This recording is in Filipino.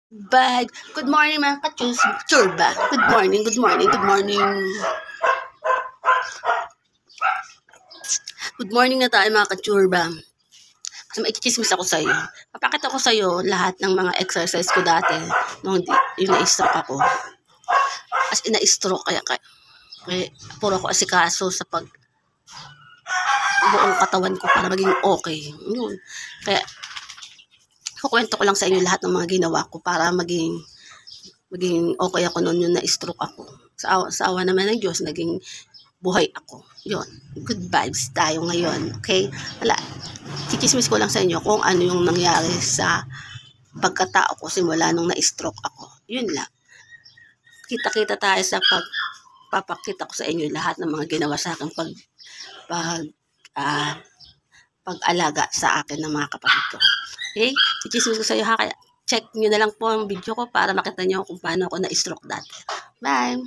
But, good morning mga ka-churba. Good morning, good morning, good morning. Good morning na tayo mga ka-churba. Kasi maikichismis ako sa'yo. Papakita ko sa'yo lahat ng mga exercise ko dati nung yung na-stroke ako. As in na-stroke kaya puro ko asikaso sa buong katawan ko para maging okay. Yun. Kaya, kukwento ko lang sa inyo lahat ng mga ginawa ko para maging okay ako noon yung na-stroke ako. Sa awa naman ng Diyos, naging buhay ako. Yun. Good vibes tayo ngayon. Okay? Wala. Chichismis ko lang sa inyo kung ano yung nangyari sa pagkatao ko simula nung na-stroke ako. Yun lang. Kita-kita tayo sa pagpapakita ko sa inyo lahat ng mga ginawa sa akin pag-alaga sa akin ng mga kapatid ko. Okay? Chichismis ko sa inyo ha. Kaya check nyo na lang po ang video ko para makita nyo kung paano ako na-stroke dati. Bye!